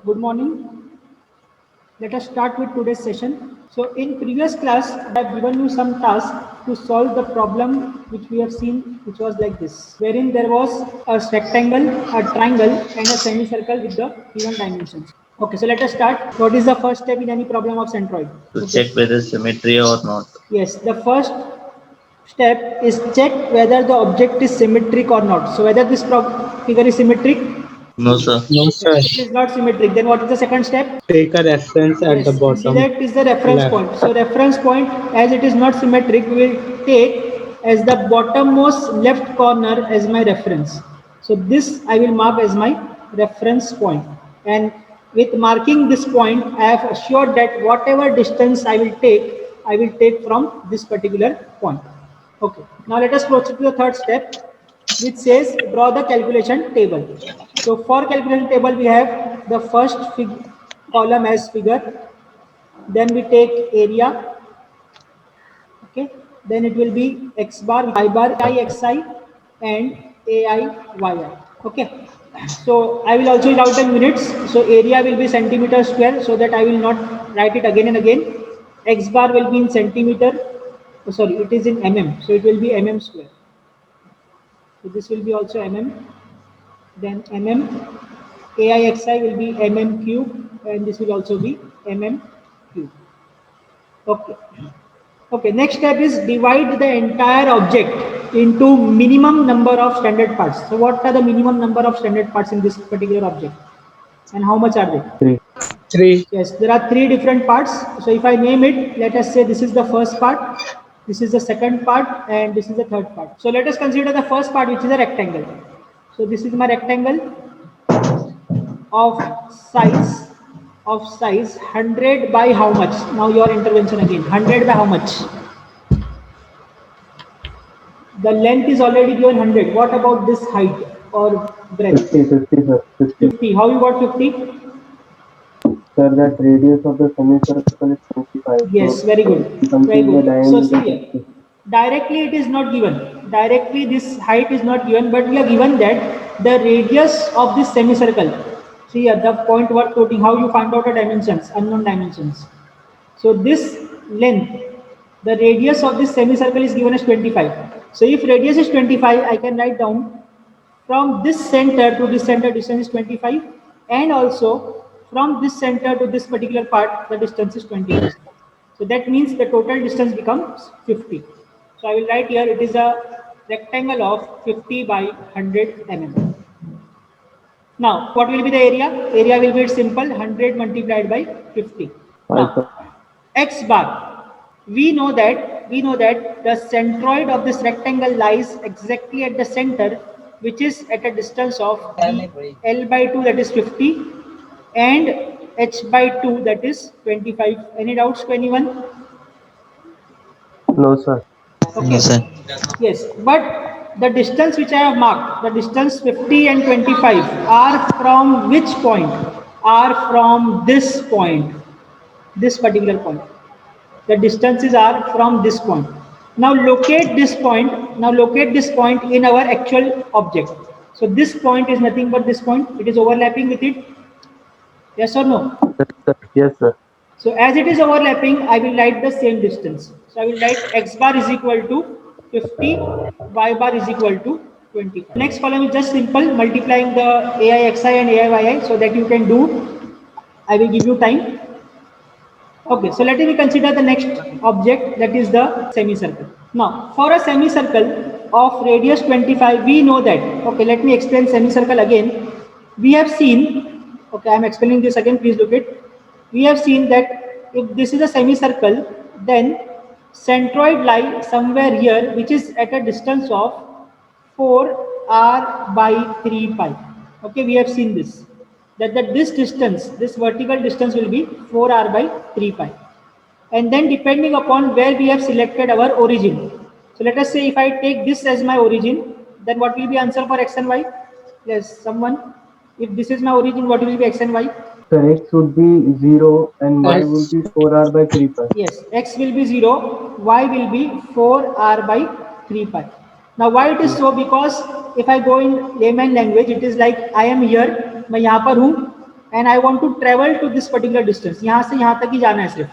Good morning. Let us start with today's session. So in previous class, I have given you some task to solve the problem which we have seen, which was like this, wherein there was a rectangle, a triangle, and a semicircle with the given dimensions. Okay, so let us start. What is the first step in any problem of centroid? To check whether symmetry or not. Yes, the first step is check whether the object is symmetric or not. So whether this figure is symmetric. No, sir. No, Yes, sir. it is not symmetric. Then what is the second step? Take a reference at Yes, the bottom select is the reference left. point. So reference point, as it is not symmetric, we will take as the bottommost left corner as my reference. So this I will mark as my reference point. And with marking this point, I have assured that whatever distance I will take from this particular point. Okay. Now let us proceed to the third step, which says draw the calculation table. So for calculation table, we have the first column as figure, then we take area, okay, then it will be x bar, y bar, I xi and ai yi, okay. So I will also write in minutes. So area will be centimeter square, so that I will not write it again and again. X bar will be in centimeter, sorry, it is in mm, so it will be mm square. So this will be also mm, then mm, AIXI will be mm cube, and this will also be mm cube. Okay. Okay, next step is divide the entire object into minimum number of standard parts. So what are the minimum number of standard parts in this particular object? And how much are they? 3. 3. Yes, there are three different parts. So if I name it, let us say this is the first part, this is the second part, and this is the third part. So let us consider the first part, which is a rectangle. So this is my rectangle of size 100 by how much? Now your intervention again. 100 by how much? The length is already given 100. What about this height or breadth? 50, sir. 50. How you got 50? Sir, that radius of the semicircle is 25. Yes, very good. Very good. So see here, directly it is not given. Directly this height is not given, but we are given that the radius of this semicircle. See here, the point worth quoting, how you find out the dimensions, unknown dimensions. So this length, the radius of this semicircle is given as 25. So if radius is 25, I can write down from this center to this center distance is 25, and also from this center to this particular part the distance is 20. So that means the total distance becomes 50. So I will write here it is a rectangle of 50 by 100 mm. Now what will be the area? Area will be simple, 100 multiplied by 50. Now x bar. We know that the centroid of this rectangle lies exactly at the center, which is at a distance of L by 2, that is 50, and h by 2, that is 25. Any doubts to anyone? No, sir. Okay. No, sir. Yes, but the distance which I have marked, the distance 50 and 25 are from which point? Are from this point, this particular point. The distances are from this point. Now locate this point. Now locate this point in our actual object. So this point is nothing but this point. It is overlapping with it. Yes or no? Yes, sir. So as it is overlapping, I will write the same distance. So I will write x bar is equal to 50, y bar is equal to 20. Next column is just simple, multiplying the AIXI and AIYI, so that you can do. I will give you time. Okay, so let me consider the next object, that is the semicircle. Now, for a semicircle of radius 25, we know that, okay, let me explain semicircle again. We have seen, okay, I am explaining this again, please look it. We have seen that if this is a semicircle, then centroid lie somewhere here, which is at a distance of 4r by 3 pi. Okay, we have seen this. That this distance, this vertical distance will be 4r by 3 pi. And then depending upon where we have selected our origin. So let us say if I take this as my origin, then what will be answer for x and y? Yes, someone. If this is my origin, what will be x and y? Sir, x would be 0 and y would be 4r by 3 pi. Yes, x will be 0, y will be 4r by 3 pi. Now why it is so? Because if I go in layman language, it is like I am here, मैं यहाँ पर हूँ, and I want to travel to this particular distance, यहाँ से यहाँ तक ही जाना है सिर्फ,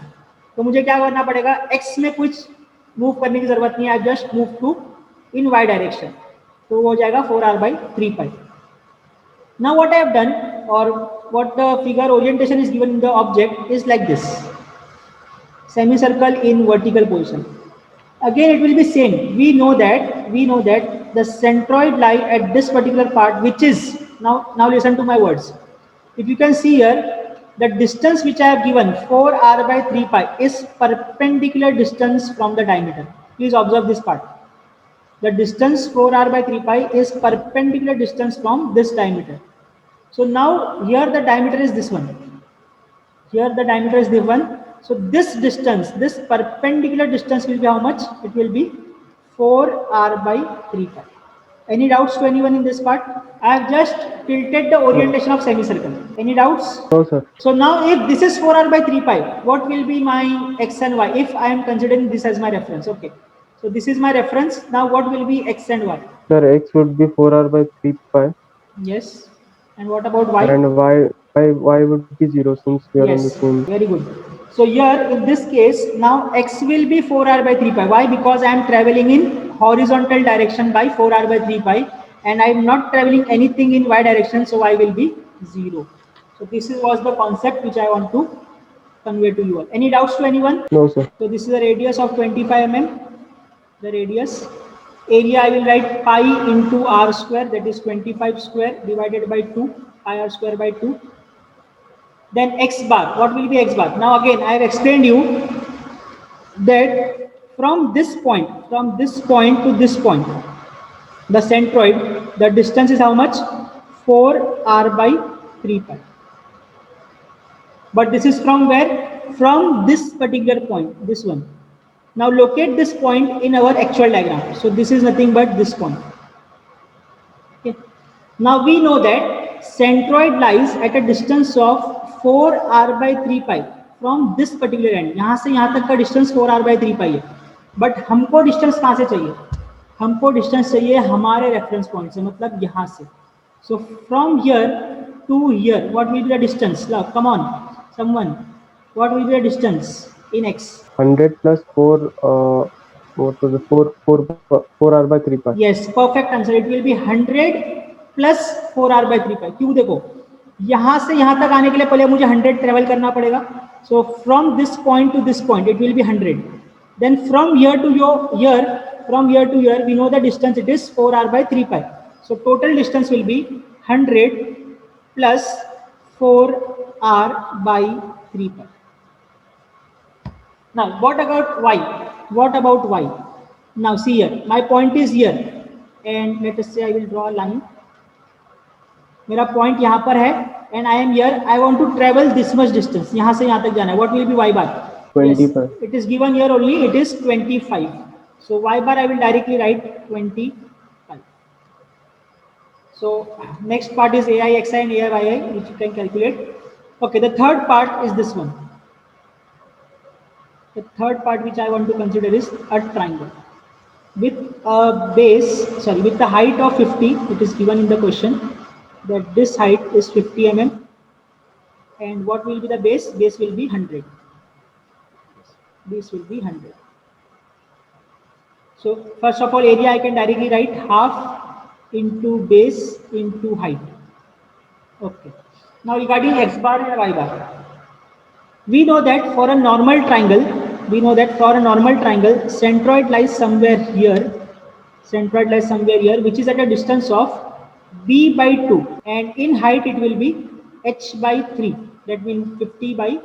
तो मुझे क्या करना पड़ेगा, x में कुछ मूव करने की जरूरत नहीं है, I just move to in y direction, तो वो हो जाएगा 4r/3π. Now what I have done, or what the figure orientation is given in the object is like this, semicircle in vertical position. Again it will be same. We know that the centroid lie at this particular part, which is now listen to my words. If you can see here, the distance which I have given 4r/3π is perpendicular distance from the diameter. Please observe this part. The distance 4r/3π is perpendicular distance from this diameter. So now here the diameter is this one. Here the diameter is this one. So this distance, this perpendicular distance will be how much? It will be 4r/3π. Any doubts to anyone in this part? I have just tilted the orientation of semicircle. Any doubts? No, sir. So now if this is 4r/3π, what will be my x and y if I am considering this as my reference? Okay. So this is my reference. Now what will be x and y? Sir, x would be 4r/3π. Yes. And what about y? And y would be 0 since we are on the Yes. same. Very good. So here in this case, now x will be 4r/3π. Why? Because I am traveling in horizontal direction by 4r/3π, and I am not traveling anything in y direction, so y will be 0. So this was the concept which I want to convey to you all. Any doubts to anyone? No, sir. So this is the radius of 25 mm. The radius. Area I will write pi into r square, that is 25 square divided by 2, pi r square by 2. Then x bar, what will be x bar? Now again I have explained you that from this point to this point, the centroid, the distance is how much? 4r/3π. But this is from where? From this particular point, this one. Now locate this point in our actual diagram. So this is nothing but this point. Okay. Now we know that centroid lies at a distance of 4r/3π from this particular end. यहाँ से यहाँ तक का distance 4r/3π है. But हमको distance कहाँ से चाहिए? हमको distance चाहिए हमारे reference point से, मतलब यहाँ से. So from here to here, what will be the distance? Now, come on, someone. What will be the distance in x? 100 plus 4, what was it? 4r/3π. Yes, perfect answer. It will be 100 plus 4r/3π. क्यों? देखो, यहाँ से यहाँ तक आने के लिए पहले मुझे 100 ट्रेवल करना पड़ेगा. So from this point to this point, it will be 100. Then from here to here, we know the distance. It is 4r/3π. So total distance will be 100 plus 4r/3π. Now, what about y? What about y? Now, see here. My point is here, and let us say I will draw a line. मेरा point यहाँ पर है, and I am here. I want to travel this much distance. यहाँ से यहाँ तक जाना है. What will be y bar? 25. Yes, it is given here only. It is 25. So y bar I will directly write 25. So next part is ai xi and ai yi, which you can calculate. Okay, the third part is this one. The third part which I want to consider is a triangle with a base, with the height of 50. It is given in the question that this height is 50 mm, and what will be the base? Base will be 100. This will be 100. So first of all, area I can directly write half into base into height. Okay. Now regarding x bar and y bar, we know that for a normal triangle, centroid lies somewhere here. Centroid lies somewhere here, which is at a distance of b/2, and in height it will be h/3. That means 50/3.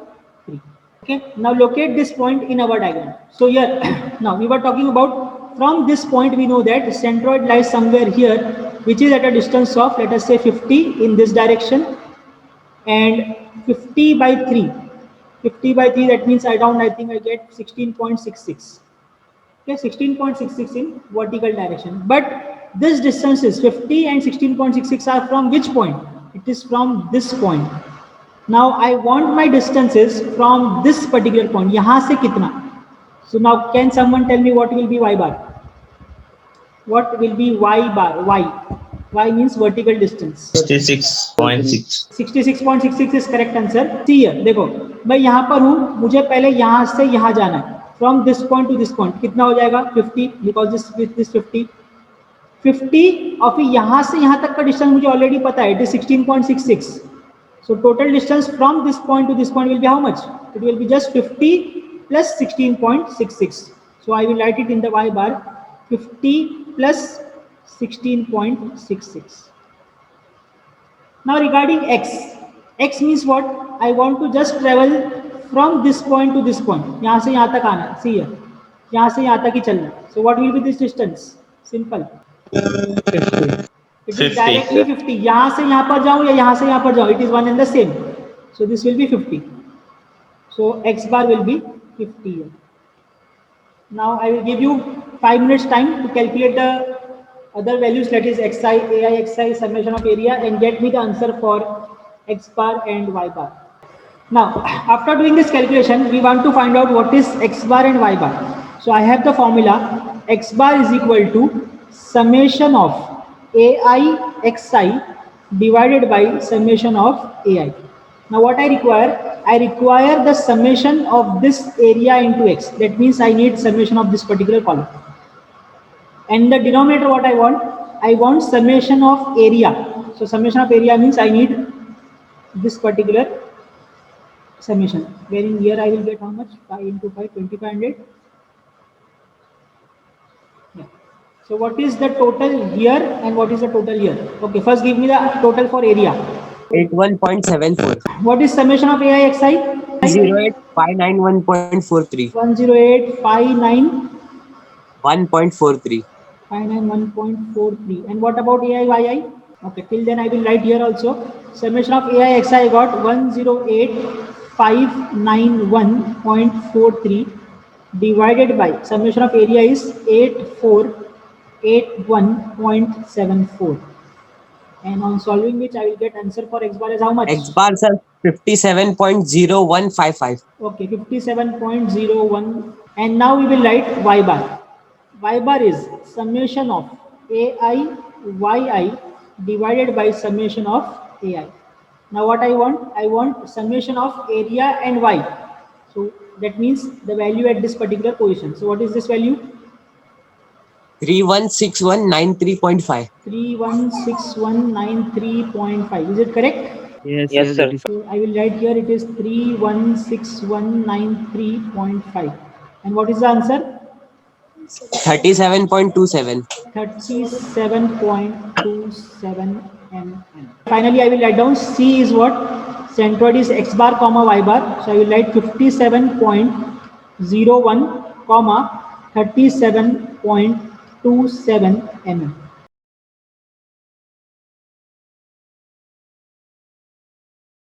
Okay. Now locate this point in our diagram. So here, now we were talking about from this point. We know that centroid lies somewhere here, which is at a distance of, let us say, 50 in this direction, and 50/3. 50/3, that means I think I get 16.66. Okay, 16.66 in vertical direction. But this distance is 50 and 16.66 are from which point? It is from this point. Now I want my distances from this particular point. यहाँ से कितना? So now can someone tell me what will be y bar? What will be y bar? Y. Y means vertical distance. 66.6. 66.66 is correct answer. See here, देखो मैं यहाँ पर हूँ, मुझे पहले यहाँ से यहाँ जाना है. From this point to this point कितना हो जाएगा? 50 because this 50. 50 और फिर यहाँ से यहाँ तक का डिस्टेंस मुझे ऑलरेडी पता है, it is 16.66. So total distance from this point to this point will be how much? It will be just 50 plus 16.66. So I will write it in the y bar, 50 plus 16.66. Now regarding x means what? I want to just travel from this point to this point. यहाँ से यहाँ तक आना. See here, यहाँ से यहाँ तक ही चलना. So what will be this distance? Simple. 50. It is 50, directly 50. यहाँ से यहाँ पर जाऊँ या यहाँ से यहाँ पर जाऊँ, it is one and the same. So this will be 50. So x bar will be 50 here. Now I will give you 5 minutes time to calculate the other values, that is xi, ai, xi, summation of area, and get me the answer for x bar and y bar. Now after doing this calculation, we want to find out what is x bar and y bar. So I have the formula, x bar is equal to summation of ai xi divided by summation of ai. Now what I require the summation of this area into x. That means I need summation of this particular column. And the denominator what I want summation of area. So summation of area means I need this particular summation. Wherein here I will get how much? 5 into 5, 2500. Yeah. So what is the total here and what is the total here? Okay, first give me the total for area. 81.74. What is summation of ai xi? 108,591.43. 108,59. 1.43. 591.43. And what about ai yi? Okay, till then I will write here also. Summation of ai xi I got 108,591.43 divided by summation of area is 8481.74. And on solving which I will get answer for x bar is how much? X bar is 57.0155. Okay, 57.01. And now we will write y bar. Y bar is summation of ai yi divided by summation of ai. Now what I want summation of area and y. So that means the value at this particular position. So what is this value? 316193.5. 316193.5. Is it correct? Yes, sir. So I will write here it is 316193.5. And what is the answer? 37.27. 37.27 mm. Finally, I will write down C is what? Centroid is x bar comma y bar. So I will write 57.01 comma 37.27 mm.